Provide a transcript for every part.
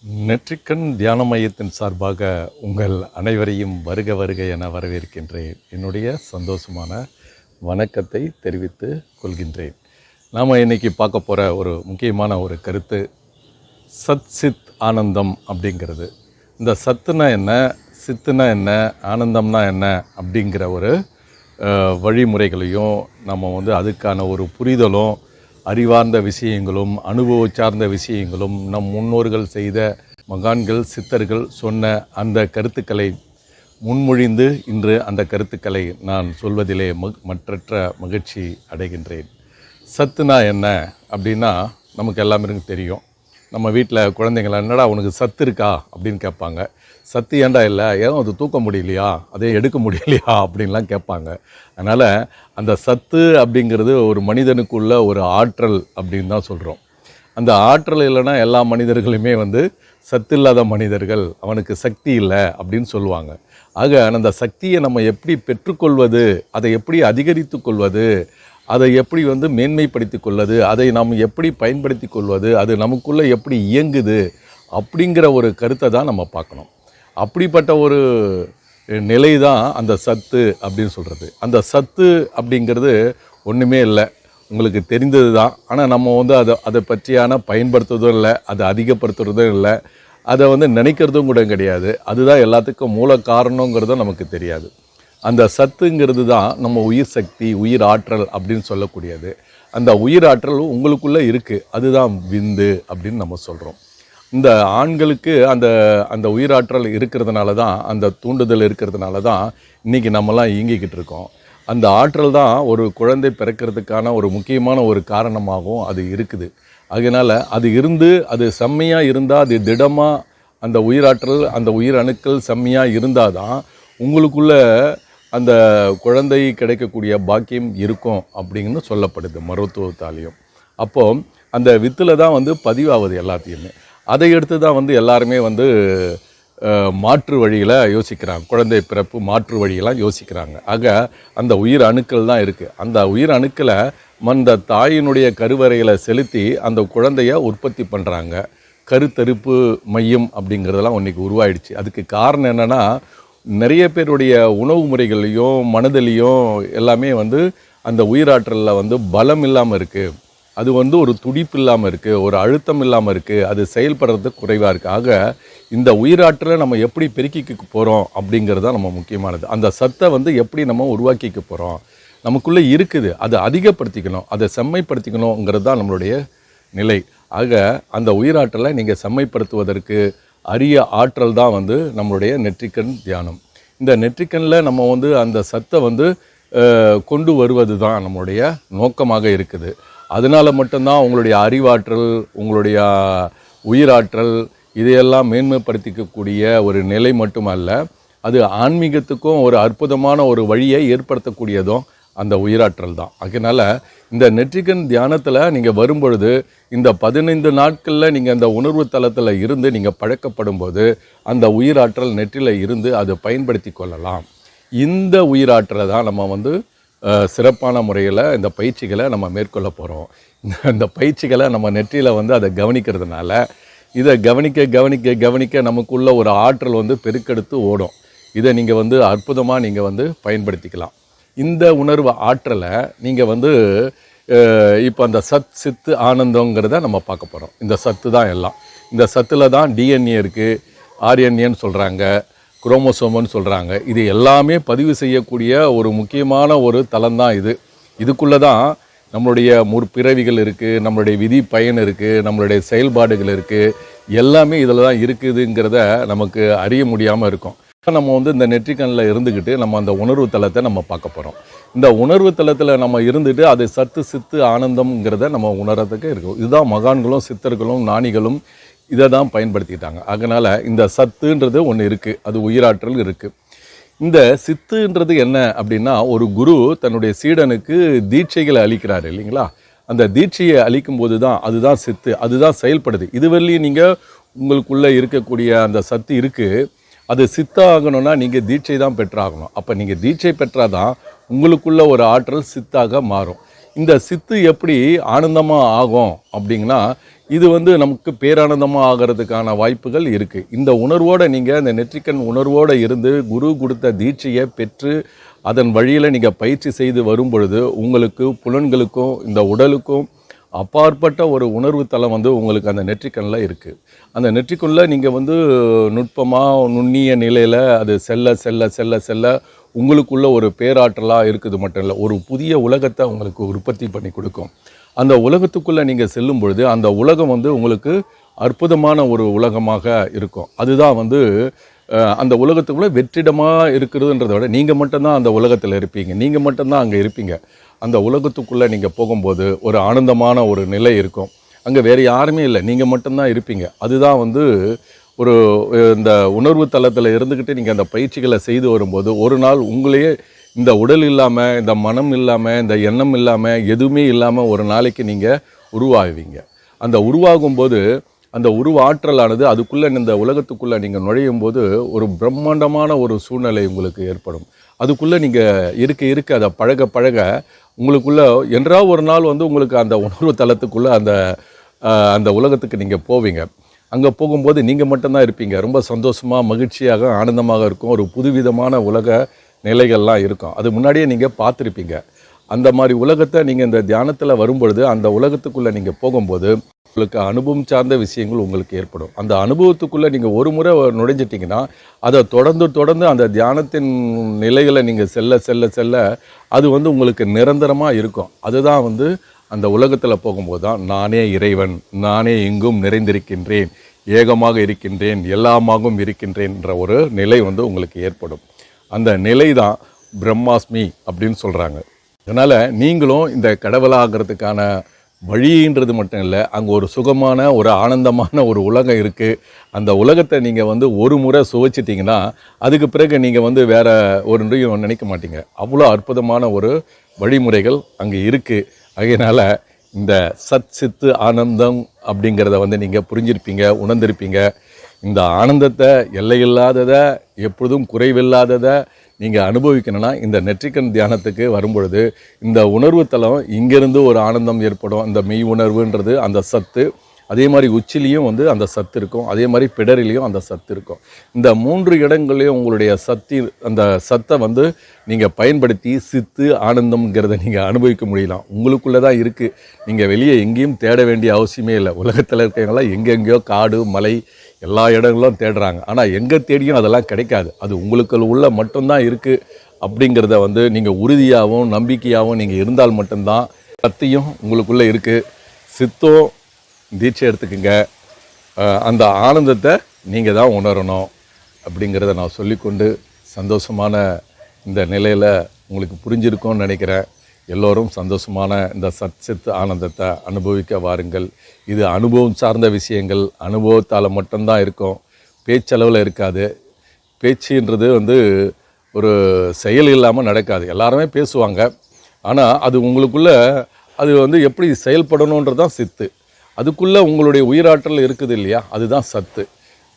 நெற்றிக்கண் தியான மையத்தின் சார்பாக உங்கள் அனைவரையும் வருக வருக என வரவேற்கின்றேன். என்னுடைய சந்தோஷமான வணக்கத்தை தெரிவித்து கொள்கின்றேன். நாம் இன்றைக்கி பார்க்க போகிற ஒரு முக்கியமான ஒரு கருத்து சத் சித் ஆனந்தம் அப்படிங்கிறது. இந்த சத்துனா என்ன, சித்துனா என்ன, ஆனந்தம்னா என்ன அப்படிங்கிற ஒரு வழிமுறைகளையும் நம்ம அதுக்கான ஒரு புரிதலும் அறிவார்ந்த விஷயங்களும் அனுபவ சார்ந்த விஷயங்களும் நம் முன்னோர்கள் செய்த மகான்கள் சித்தர்கள் சொன்ன அந்த கருத்துக்களை முன்மொழிந்து இன்று அந்த கருத்துக்களை நான் சொல்வதிலே மற்றற்ற மகிழ்ச்சி அடைகின்றேன். சத்துனா என்ன அப்படின்னா நமக்கு எல்லாமே தெரியும். நம்ம வீட்டில் குழந்தைங்கள என்னடா உனக்கு சத்து இருக்கா அப்படின்னு கேட்பாங்க. சத்து ஏண்டா இல்லை, ஏன் அது தூக்க முடியலையா, அதே எடுக்க முடியலையா அப்படின்லாம் கேட்பாங்க. அதனால் அந்த சத்து அப்படிங்கிறது ஒரு மனிதனுக்குள்ள ஒரு ஆற்றல் அப்படின்னு தான் சொல்கிறோம். அந்த ஆற்றல் இல்லைன்னா எல்லா மனிதர்களுமே சத்து இல்லாத மனிதர்கள், அவனுக்கு சக்தி இல்லை அப்படின்னு சொல்லுவாங்க. ஆக அந்த சக்தியை நம்ம எப்படி பெற்றுக்கொள்வது, அதை எப்படி அதிகரித்து கொள்வது, அதை எப்படி மேன்மைப்படுத்தி கொள்வது, அதை நாம் எப்படி பயன்படுத்தி கொள்வது, அது நமக்குள்ளே எப்படி இயங்குது அப்படிங்கிற ஒரு கருத்தை தான் நம்ம பார்க்கணும். அப்படிப்பட்ட ஒரு நிலை தான் அந்த சத்து அப்படின்னு சொல்கிறது. அந்த சத்து அப்படிங்கிறது ஒன்றுமே இல்லை, உங்களுக்கு தெரிந்தது தான். ஆனால் நம்ம அதை பற்றியான பயன்படுத்துவதும் இல்லை, அதை அதிகப்படுத்துறதும் இல்லை, அதை நினைக்கிறதும் கூட கிடையாது. அதுதான் எல்லாத்துக்கும் மூல காரணங்கிறதும் நமக்கு தெரியாது. அந்த சத்துங்கிறது தான் நம்ம உயிர் சக்தி, உயிர் ஆற்றல் அப்படின்னு சொல்லக்கூடியது. அந்த உயிர் ஆற்றல் உங்களுக்குள்ளே இருக்குது, அதுதான் விந்து அப்படின்னு நம்ம சொல்கிறோம். இந்த ஆண்களுக்கு அந்த அந்த உயிராற்றல் இருக்கிறதுனால தான், அந்த தூண்டுதல் இருக்கிறதுனால தான் இன்றைக்கி நம்மலாம் இயங்கிக்கிட்டு இருக்கோம். அந்த ஆற்றல் தான் ஒரு குழந்தை பிறக்கிறதுக்கான ஒரு முக்கியமான ஒரு காரணமாகவும் அது இருக்குது. அதனால் அது இருந்து, அது செம்மையாக இருந்தால், அது திடமாக அந்த உயிராற்றல், அந்த உயிர் அணுக்கள் செம்மையாக இருந்தால் தான் உங்களுக்குள்ள அந்த குழந்தை கிடைக்கக்கூடிய பாக்கியம் இருக்கும் அப்படின்னு சொல்லப்படுது மருத்துவத்தாலையும். அப்போது அந்த வித்தில் தான் பதிவாகுது எல்லாத்தையுமே. அதை எடுத்து தான் எல்லாருமே மாற்று வழியில் யோசிக்கிறாங்க. குழந்தை பிறப்பு மாற்று வழியெல்லாம் யோசிக்கிறாங்க. ஆக அந்த உயிர் அணுக்கள் தான் இருக்குது. அந்த உயிர் அணுக்களை அந்த தாயினுடைய கருவறையில் செலுத்தி அந்த குழந்தைய உற்பத்தி பண்ணுறாங்க. கருத்தரிப்பு மையம் அப்படிங்கிறதெல்லாம் இன்றைக்கி உருவாயிடுச்சு. அதுக்கு காரணம் என்னென்னா, நிறைய பேருடைய உணவு முறைகள்லையும் மனதிலையும் எல்லாமே அந்த உயிராற்றலில் பலம் இல்லாமல் இருக்குது. அது ஒரு துடிப்பு இல்லாமல் இருக்குது, ஒரு அழுத்தம் இல்லாமல் இருக்குது, அது செயல்படுறது குறைவாக இருக்குது. ஆக இந்த உயிராற்றலை நம்ம எப்படி பெருக்கிக்க போகிறோம் அப்படிங்கிறது தான் நம்ம முக்கியமானது. அந்த சத்தை எப்படி நம்ம உருவாக்கிக்க போகிறோம், நமக்குள்ளே இருக்குது, அதை அதிகப்படுத்திக்கணும், அதை செம்மைப்படுத்திக்கணுங்கிறது தான் நம்மளுடைய நிலை. ஆக அந்த உயிராற்றலை நீங்கள் செம்மைப்படுத்துவதற்கு அரிய ஆற்றல் தான் நம்மளுடைய நெற்றிக்கண் தியானம். இந்த நெற்றிக்கண்ணில் நம்ம அந்த சத்தை கொண்டு வருவது தான் நம்மளுடைய நோக்கமாக இருக்குது. அதனால் மட்டும்தான் உங்களுடைய அறிவாற்றல், உங்களுடைய உயிராற்றல் இதையெல்லாம் மேன்மைப்படுத்திக்கக்கூடிய ஒரு நிலை மட்டுமல்ல, அது ஆன்மீகத்துக்கும் ஒரு அற்புதமான ஒரு வழியை ஏற்படுத்தக்கூடியதும் அந்த உயிராற்றல் தான். அதனால் இந்த நெற்றிக்கண் தியானத்தில் நீங்கள் வரும்பொழுது, இந்த 15 நாட்களில் நீங்கள் அந்த உணர்வு தளத்தில் இருந்து நீங்கள் பழக்கப்படும் போது அந்த உயிராற்றல் நெற்றியில் இருந்து அதை பயன்படுத்தி கொள்ளலாம். இந்த உயிராற்றலை தான் நம்ம சிறப்பான முறையில் இந்த பயிற்சிகளை நம்ம மேற்கொள்ள போகிறோம். இந்த பயிற்சிகளை நம்ம நெற்றியில் அதை கவனிக்கிறதுனால, இதை கவனிக்க கவனிக்க கவனிக்க நமக்குள்ள ஒரு ஆற்றல் பெருக்கெடுத்து ஓடும். இதை நீங்கள் அற்புதமாக நீங்கள் பயன்படுத்திக்கலாம். இந்த உணர்வு ஆற்றலை நீங்கள் இப்போ அந்த சத் சித்து ஆனந்தங்கிறத நம்ம பார்க்க போகிறோம். இந்த சத்து தான் எல்லாம். இந்த சத்தில் தான் டிஎன்ஏ இருக்குது, ஆர்என்ஏன்னு சொல்கிறாங்க, குரோமோசோம்னு சொல்கிறாங்க. இது எல்லாமே பதிவு செய்யக்கூடிய ஒரு முக்கியமான ஒரு தளம்தான் இது. இதுக்குள்ளே தான் நம்மளுடைய முற்பிறவிகள் இருக்குது, நம்மளுடைய விதி பயன் இருக்குது, நம்மளுடைய செயல்பாடுகள் இருக்குது, எல்லாமே இதில் தான் இருக்குதுங்கிறத நமக்கு அறிய முடியாமல் இருக்கும். நம்ம இந்த நெற்றிக்கண்ணில் இருந்துக்கிட்டு நம்ம அந்த உணர்வு தளத்தை நம்ம பார்க்க போகிறோம். இந்த உணர்வு தளத்தில் நம்ம இருந்துட்டு அது சத்து சித்து ஆனந்தம்ங்கிறத நம்ம உணர்றதுக்கு இருக்கும். இதுதான் மகான்களும் சித்தர்களும் ஞானிகளும் இதை தான் பயன்படுத்திட்டாங்க. அதனால் இந்த சத்துன்றது ஒன்று இருக்குது, அது உயிராற்றல் இருக்குது. இந்த சித்துன்றது என்ன அப்படின்னா, ஒரு குரு தன்னுடைய சீடனுக்கு தீட்சைகளை அளிக்கிறாரு இல்லைங்களா? அந்த தீட்சையை அளிக்கும் போது தான் அதுதான் சித்து, அதுதான் செயல்படுது. இதுவரையிலையும் நீங்கள் உங்களுக்குள்ளே இருக்கக்கூடிய அந்த சத்து இருக்குது, அது சித்தாகணும்னா நீங்கள் தீட்சை தான் பெற்றாகணும். அப்போ நீங்கள் தீட்சை பெற்றாதான் உங்களுக்குள்ள ஒரு ஆற்றல் சித்தாக மாறும். இந்த சித்து எப்படி ஆனந்தமாக ஆகும் அப்படிங்கன்னா, இது நமக்கு பேரானந்தமாக ஆகிறதுக்கான வாய்ப்புகள் இருக்குது. இந்த உணர்வோடு நீங்கள் இந்த நெற்றிக்கண் உணர்வோடு இருந்து குரு கொடுத்த தீட்சையை பெற்று அதன் வழியில் நீங்கள் பயிற்சி செய்து வரும் பொழுது உங்களுக்கு புலன்களுக்கும் இந்த உடலுக்கும் அப்பாற்பட்ட ஒரு உணர்வு தளம் உங்களுக்கு அந்த நெற்றிக்கண்ணில் இருக்குது. அந்த நெற்றிக்கண்ணில் நீங்கள் நுட்பமாக நுண்ணிய நிலையில் அது செல்ல செல்ல செல்ல செல்ல உங்களுக்குள்ள ஒரு பேராற்றலாக இருக்குது மட்டும் இல்லை, ஒரு புதிய உலகத்தை உங்களுக்கு உற்பத்தி பண்ணி கொடுக்கும். அந்த உலகத்துக்குள்ளே நீங்கள் செல்லும் பொழுது அந்த உலகம் உங்களுக்கு அற்புதமான ஒரு உலகமாக இருக்கும். அதுதான் அந்த உலகத்துக்குள்ளே வெற்றிடமாக இருக்கிறதுன்றதை விட நீங்கள் மட்டும்தான் அந்த உலகத்தில் இருப்பீங்க, நீங்கள் மட்டும்தான் அங்கே இருப்பீங்க. அந்த உலகத்துக்குள்ளே நீங்கள் போகும்போது ஒரு ஆனந்தமான ஒரு நிலை இருக்கும். அங்கே வேறு யாருமே இல்லை, நீங்கள் மட்டும்தான் இருப்பீங்க. அதுதான் ஒரு இந்த உணர்வு தளத்தில் இருந்துக்கிட்டு நீங்கள் அந்த பயிற்சிகளை செய்து வரும்போது ஒரு நாள் உங்களையே இந்த உடல் இல்லாமல், இந்த மனம் இல்லாமல், இந்த எண்ணம் இல்லாமல், எதுவுமே இல்லாமல் ஒரு நாளைக்கு நீங்கள் உருவாகுவீங்க. அந்த உருவாகும்போது அந்த உருவாற்றலானது அதுக்குள்ளே இந்த உலகத்துக்குள்ளே நீங்கள் நுழையும் போது ஒரு பிரம்மாண்டமான ஒரு சூழ்நிலை உங்களுக்கு ஏற்படும். அதுக்குள்ளே நீங்கள் இருக்க இருக்க அதை பழக பழக உங்களுக்குள்ளே என்றாவது ஒரு நாள் உங்களுக்கு அந்த உணர்வு தளத்துக்குள்ளே அந்த உலகத்துக்கு நீங்கள் போவீங்க. அங்கே போகும்போது நீங்கள் மட்டும்தான் இருப்பீங்க. ரொம்ப சந்தோஷமாக, மகிழ்ச்சியாக, ஆனந்தமாக இருக்கும். ஒரு புதுவிதமான உலக நிலைகள்லாம் இருக்கும். அது முன்னாடியே நீங்கள் பார்த்துருப்பீங்க. அந்த மாதிரி உலகத்தை நீங்கள் இந்த தியானத்தில் வரும்பொழுது அந்த உலகத்துக்குள்ளே நீங்கள் போகும்போது உங்களுக்கு அனுபவம் சார்ந்த விஷயங்கள் உங்களுக்கு ஏற்படும். அந்த அனுபவத்துக்குள்ளே நீங்கள் ஒரு முறை நுழைஞ்சிட்டிங்கன்னா அதை தொடர்ந்து தொடர்ந்து அந்த தியானத்தின் நிலைகளை நீங்கள் செல்ல செல்ல செல்ல அது உங்களுக்கு நிரந்தரமாக இருக்கும். அதுதான் அந்த உலகத்தில் போகும்போது தான் நானே இறைவன், நானே எங்கும் நிறைந்திருக்கின்றேன், ஏகமாக இருக்கின்றேன், எல்லாமாகவும் இருக்கின்றேன்ற ஒரு நிலை உங்களுக்கு ஏற்படும். அந்த நிலை தான் பிரம்மாஸ்மி அப்படின்னு சொல்கிறாங்க. அதனால் நீங்களும் இந்த கடவுளாகிறதுக்கான வழின்றது மட்டும் இல்லை, அங்கே ஒரு சுகமான ஒரு ஆனந்தமான ஒரு உலகம் இருக்குது. அந்த உலகத்தை நீங்கள் ஒரு முறை சுவைச்சிட்டிங்கன்னா அதுக்கு பிறகு நீங்கள் வேறு ஒரு நினைக்க மாட்டீங்க. அவ்வளோ அற்புதமான ஒரு வழிமுறைகள் அங்கே இருக்குது. அதனால் இந்த சத் சித்து ஆனந்தம் அப்படிங்கிறத நீங்கள் புரிஞ்சிருப்பீங்க, உணர்ந்திருப்பீங்க. இந்த ஆனந்தத்தை, எல்லையில்லாததை, எப்பொழுதும் குறைவில்லாததை நீங்கள் அனுபவிக்கணும்னா இந்த நெற்றிக்கண் தியானத்துக்கு வரும்பொழுது இந்த உணர்வு தளம் இங்கேருந்து ஒரு ஆனந்தம் ஏற்படும். அந்த மெய் உணர்வுன்றது அந்த சத்து, அதே மாதிரி உச்சிலையும் அந்த சத்து இருக்கும், அதே மாதிரி பிடரிலையும் அந்த சத்து இருக்கும். இந்த 3 இடங்களையும் உங்களுடைய அந்த சத்தை நீங்கள் பயன்படுத்தி சித்து ஆனந்தம்ங்கிறத நீங்கள் அனுபவிக்க முடியலாம். உங்களுக்குள்ளே தான் இருக்குது. நீங்கள் வெளியே எங்கேயும் தேட வேண்டிய அவசியமே இல்லை. உலகத்தில் இருக்கிறவங்களாம் எங்கெங்கேயோ காடு மலை எல்லா இடங்களும் தேடுறாங்க. ஆனால் எங்கே தேடியும் அதெல்லாம் கிடைக்காது. அது உங்களுக்கு உள்ள மட்டும்தான் இருக்குது. அப்படிங்கிறத நீங்கள் உறுதியாகவும் நம்பிக்கையாகவும் நீங்கள் இருந்தால் மட்டும்தான் சத்தியம் உங்களுக்குள்ளே இருக்குது. சித்தம் தீட்சை எடுத்துக்கங்க. அந்த ஆனந்தத்தை நீங்கள் தான் உணரணும் அப்படிங்கிறத நான் சொல்லிக்கொண்டு சந்தோஷமான இந்த நிலையில் உங்களுக்கு புரிஞ்சிருக்கும்னு நினைக்கிறேன். எல்லோரும் சந்தோஷமான இந்த சச்சித்து ஆனந்தத்தை அனுபவிக்க வாருங்கள். இது அனுபவம் சார்ந்த விஷயங்கள், அனுபவத்தால் மட்டும்தான் இருக்கும், பேச்சளவில் இருக்காது. பேச்சுன்றது ஒரு செயல் இல்லாமல் நடக்காது. எல்லாருமே பேசுவாங்க, ஆனால் அது உங்களுக்குள்ளே அது எப்படி செயல்படணுன்றது தான் சித்து. அதுக்குள்ளே உங்களுடைய உயிராற்றல் இருக்குது இல்லையா, அதுதான் சத்து.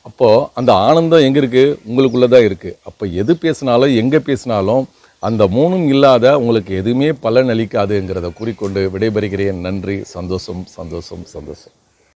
அப்போது அந்த ஆனந்தம் எங்கே இருக்குது? உங்களுக்குள்ளே தான் இருக்குது. அப்போ எது பேசினாலும் எங்கே பேசினாலும் அந்த 3ம் இல்லாத உங்களுக்கு எதுவுமே பலன் அளிக்காதுங்கிறத கூறிக்கொண்டு விடைபெறுகிறேன். நன்றி. சந்தோஷம் சந்தோஷம் சந்தோஷம்.